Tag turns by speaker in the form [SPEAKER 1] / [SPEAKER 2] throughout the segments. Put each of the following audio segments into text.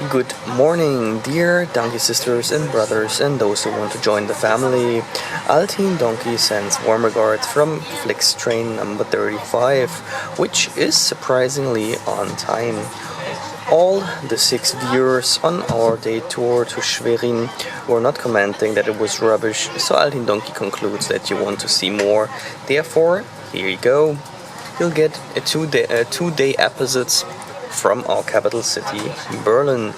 [SPEAKER 1] Good morning, dear donkey sisters and brothers and those who want to join the family. Altin Donkey sends warm regards from Flix train number 35, which is surprisingly on time. All the 6 viewers on our day tour to Schwerin were not commenting that it was rubbish, so Altin Donkey concludes that you want to see more. Therefore, here you go. You'll get a two-day episodes from our capital city, Berlin.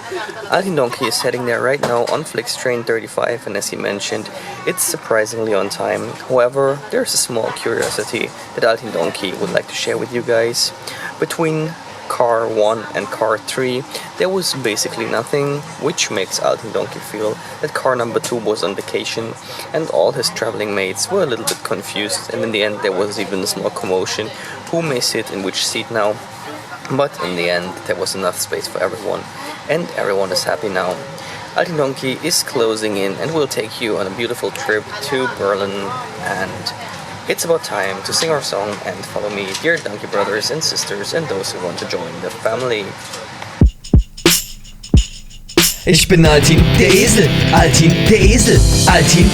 [SPEAKER 1] Altin Donkey is heading there right now on Flix train 35, and as he mentioned, it's surprisingly on time. However, there's a small curiosity that Altin Donkey would like to share with you guys. Between car 1 and car 3, there was basically nothing, which makes Altin Donkey feel that car number 2 was on vacation, and all his traveling mates were a little bit confused, and in the end there was even a small commotion who may sit in which seat now. But in the end, there was enough space for everyone, and everyone is happy now. Altin Donkey is closing in and will take you on a beautiful trip to Berlin, and it's about time to sing our song and follow me, dear donkey brothers and sisters and those who want to join the family.
[SPEAKER 2] Ich bin Altin der Esel, Altin der Esel, Altin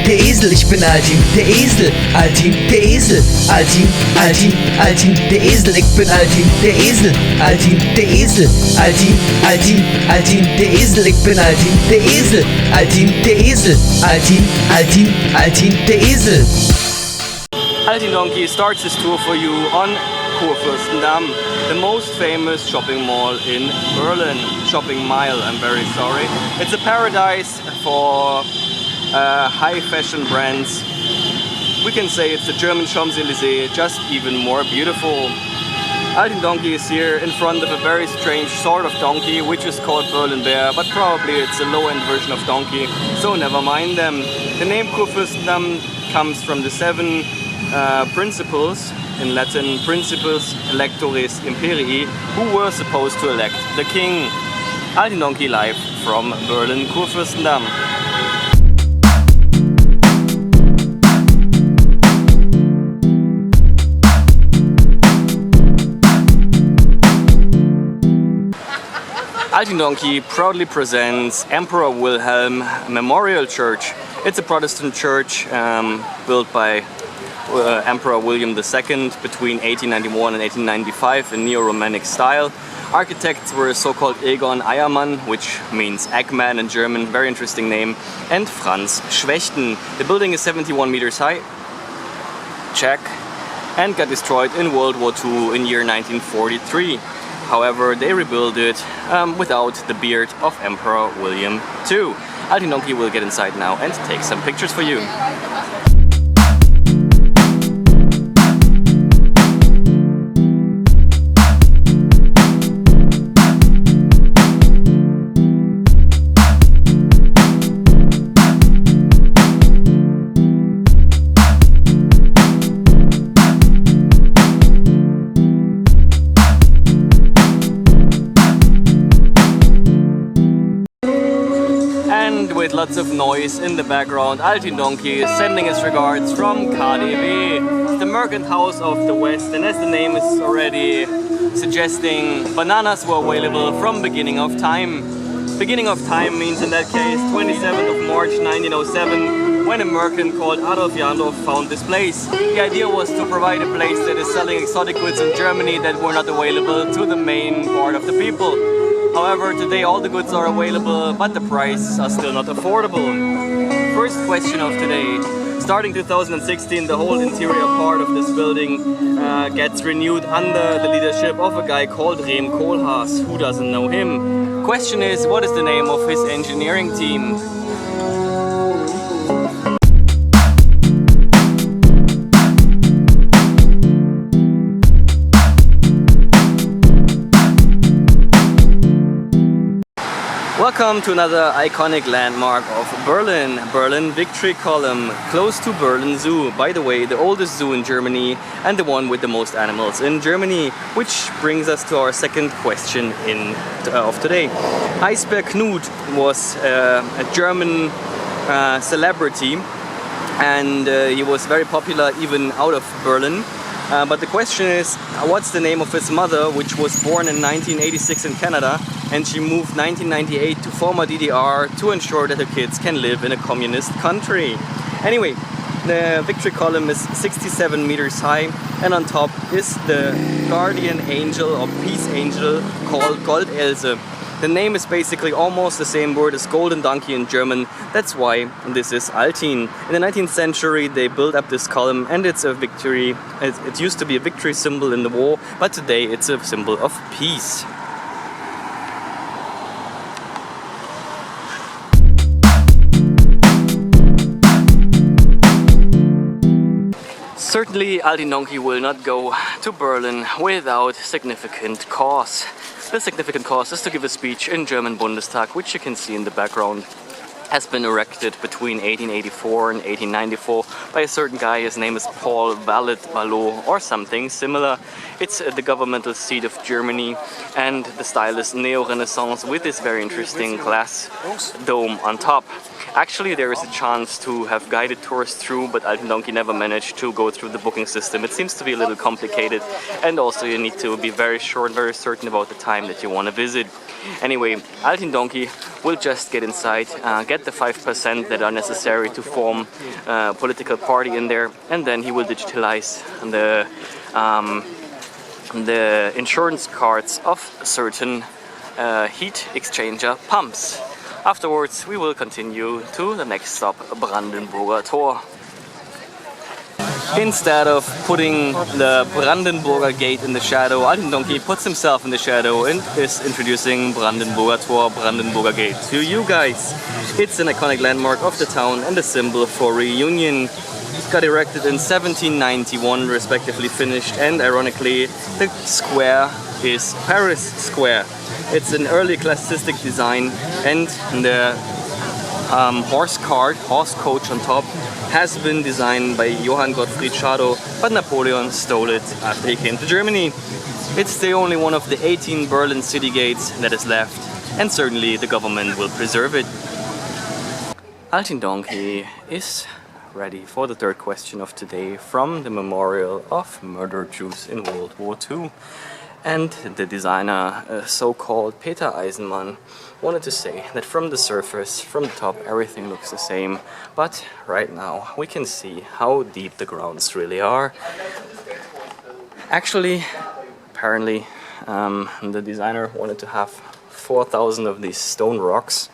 [SPEAKER 2] der Esel. Ich bin Altin der Esel, Altin der Esel, Altin der Esel. Ich bin Altin der Esel, Altin der Esel, Altin der Esel. Ich bin Altin der Esel, Altin der Esel, Altin der Esel.
[SPEAKER 1] Altin Donkey starts his tour for you on Kurfürstendamm, the most famous shopping mall in Berlin. Shopping mile, I'm very sorry. It's a paradise for high fashion brands. We can say it's the German Champs-Élysées, just even more beautiful. Altin Donkey is here in front of a very strange sort of donkey, which is called Berlin Bear, but probably it's a low-end version of donkey, so never mind them. The name Kurfürstendamm comes from the 7 principles, in Latin, principes electores imperii, who were supposed to elect the king. Altin Donkey live from Berlin Kurfürstendamm. Altin Donkey proudly presents Emperor Wilhelm Memorial Church. It's a Protestant church built by Emperor William II between 1891 and 1895 in neo-Romantic style. Architects were so-called Egon Eiermann, which means Eggman in German, very interesting name, and Franz Schwechten. The building is 71 meters high, check, and got destroyed in World War II in year 1943. However, they rebuilt it without the beard of Emperor William II. Altin Donkey will get inside now and take some pictures for you. With lots of noise in the background, Altin Donkey is sending his regards from KaDeWe, the merchant house of the West, and as the name is already suggesting, bananas were available from beginning of time. Beginning of time means in that case 27th of March 1907, when a merchant called Adolf Jandorf found this place. The idea was to provide a place that is selling exotic goods in Germany that were not available to the main part of the people. However, today all the goods are available, but the prices are still not affordable. First question of today. Starting 2016, the whole interior part of this building gets renewed under the leadership of a guy called Rem Koolhaas. Who doesn't know him? Question is, what is the name of his engineering team? Welcome to another iconic landmark of Berlin, Berlin Victory Column, close to Berlin Zoo. By the way, the oldest zoo in Germany and the one with the most animals in Germany, which brings us to our second question of today. Eisbär Knut was a German celebrity, and he was very popular even out of Berlin. But the question is, what's the name of his mother, which was born in 1986 in Canada and she moved 1998 to former DDR to ensure that her kids can live in a communist country. Anyway, the victory column is 67 meters high, and on top is the guardian angel or peace angel called Gold Else. The name is basically almost the same word as golden donkey in German. That's why this is Altin. In the 19th century they built up this column, and it's a victory. It used to be a victory symbol in the war, but today it's a symbol of peace. Certainly Altin Donkey will not go to Berlin without significant cause. The significant cause is to give a speech in German Bundestag, which you can see in the background. Has been erected between 1884 and 1894 by a certain guy. His name is Paul Wallet-Ballot or something similar. It's the governmental seat of Germany, and the style is neo-renaissance with this very interesting glass dome on top. Actually, there is a chance to have guided tours through, but Altin Donkey never managed to go through the booking system. It seems to be a little complicated, and also you need to be very sure and very certain about the time that you want to visit. Anyway, Altin Donkey will just get inside, get the 5% that are necessary to form a political party in there, and then he will digitalize the insurance cards of certain heat exchanger pumps. Afterwards, we will continue to the next stop, Brandenburger Tor. Instead of putting the Brandenburger Gate in the shadow, Altin Donkey puts himself in the shadow and is introducing Brandenburger Tor, Brandenburger Gate to you guys. It's an iconic landmark of the town and a symbol for reunion. It got erected in 1791, respectively finished, and ironically, the square is Paris Square. It's an early classicistic design, and the horse coach on top has been designed by Johann Gottfried Schadow, but Napoleon stole it after he came to Germany. It's the only one of the 18 Berlin city gates that is left, and certainly the government will preserve it. Altin Donkey is ready for the third question of today from the memorial of murdered Jews in World War II. And the designer, so-called Peter Eisenman, wanted to say that from the surface, from the top, everything looks the same. But right now we can see how deep the grounds really are. Actually, apparently, the designer wanted to have 4,000 of these stone rocks.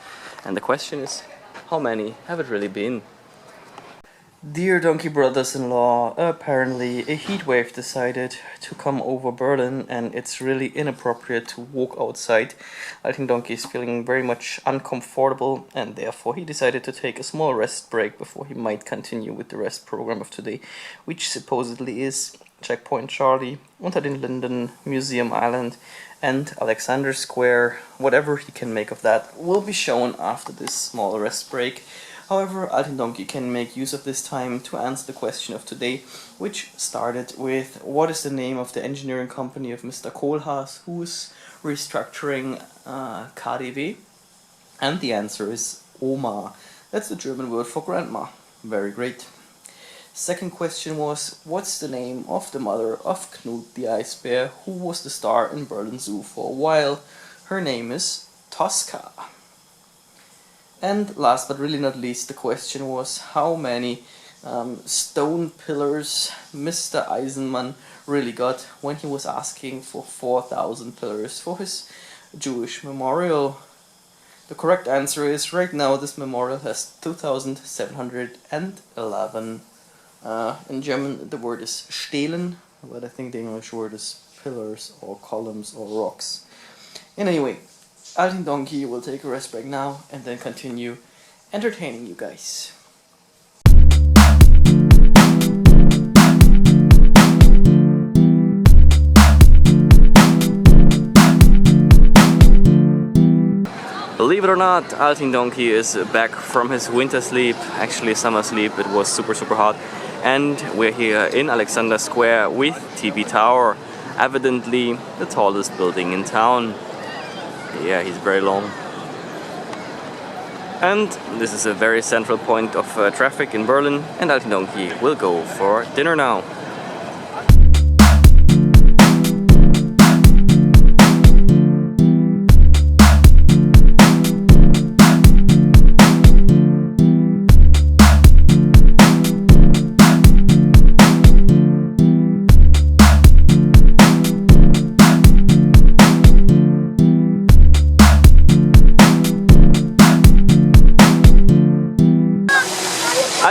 [SPEAKER 1] And the question is, how many have it really been? Dear Donkey brothers-in-law, apparently a heat wave decided to come over Berlin, and it's really inappropriate to walk outside. Altin Donkey is feeling very much uncomfortable, and therefore he decided to take a small rest break before he might continue with the rest program of today, which supposedly is Checkpoint Charlie, Unter den Linden, Museum Island, and Alexander Square. Whatever he can make of that will be shown after this small rest break. However, Altin Donkey can make use of this time to answer the question of today, which started with what is the name of the engineering company of Mr. Kohlhaas, who is restructuring KDW? And the answer is Oma. That's the German word for grandma. Very great. Second question was, what's the name of the mother of Knut the Ice Bear, who was the star in Berlin Zoo for a while? Her name is Tosca. And last but really not least, the question was how many stone pillars Mr. Eisenman really got when he was asking for 4,000 pillars for his Jewish memorial. The correct answer is, right now this memorial has 2,711. In German the word is Stehlen, but I think the English word is pillars or columns or rocks. In any way, Altin Donkey will take a rest break now and then continue entertaining you guys. Believe it or not, Altin Donkey is back from his winter sleep, actually summer sleep. It was super hot, and we're here in Alexander Square with TB Tower, evidently the tallest building in town. Yeah, he's very long. And this is a very central point of traffic in Berlin, and Altin Donkey will go for dinner now.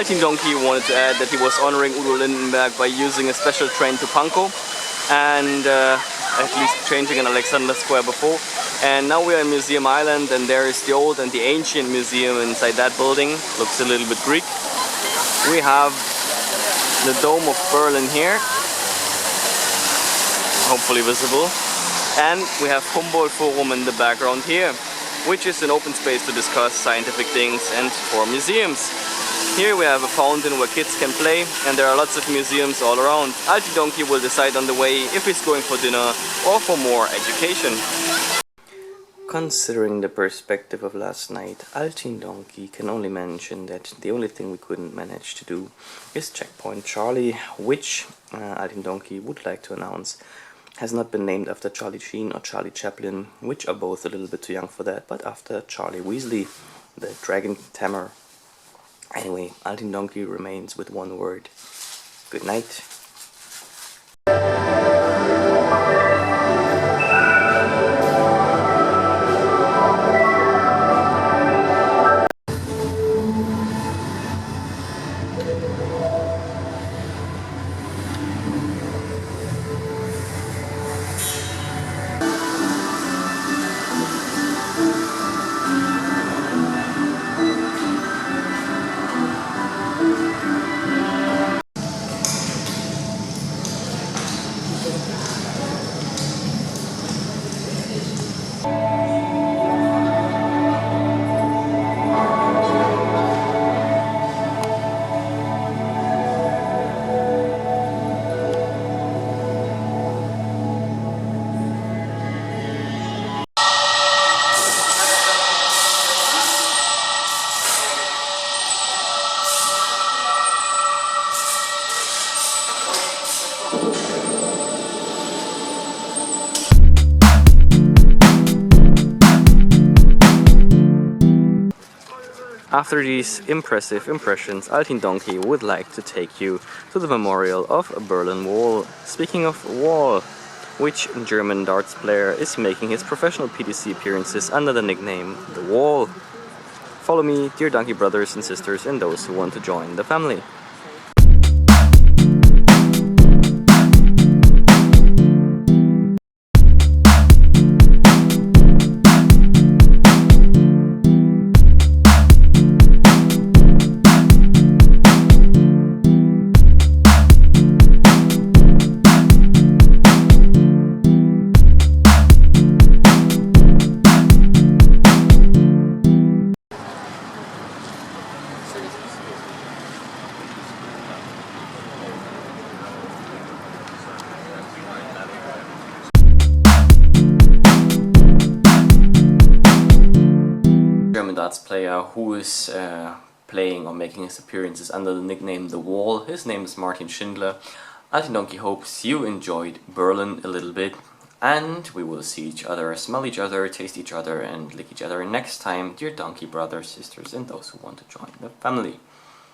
[SPEAKER 1] Altin Donkey wanted to add that he was honoring Udo Lindenberg by using a special train to Pankow and at least changing in Alexander Square before. And now we are in Museum Island, and there is the old and the ancient museum inside that building. Looks a little bit Greek. We have the Dome of Berlin here, hopefully visible. And we have Humboldt Forum in the background here, which is an open space to discuss scientific things and for museums. Here we have a fountain where kids can play, and there are lots of museums all around. Altin Donkey will decide on the way if he's going for dinner or for more education. Considering the perspective of last night, Altin Donkey can only mention that the only thing we couldn't manage to do is Checkpoint Charlie, which Altin Donkey would like to announce has not been named after Charlie Sheen or Charlie Chaplin, which are both a little bit too young for that, but after Charlie Weasley, the dragon tamer. Anyway, Altin Donkey remains with one word. Good night. After these impressive impressions, Altin Donkey would like to take you to the memorial of Berlin Wall. Speaking of wall, which German darts player is making his professional PDC appearances under the nickname The Wall. Follow me, dear Donkey brothers and sisters, and those who want to join the family. German darts player who is playing or making his appearances under the nickname The Wall. His name is Martin Schindler. Altin Donkey hopes you enjoyed Berlin a little bit, and we will see each other, smell each other, taste each other, and lick each other next time, dear Donkey brothers, sisters, and those who want to join the family.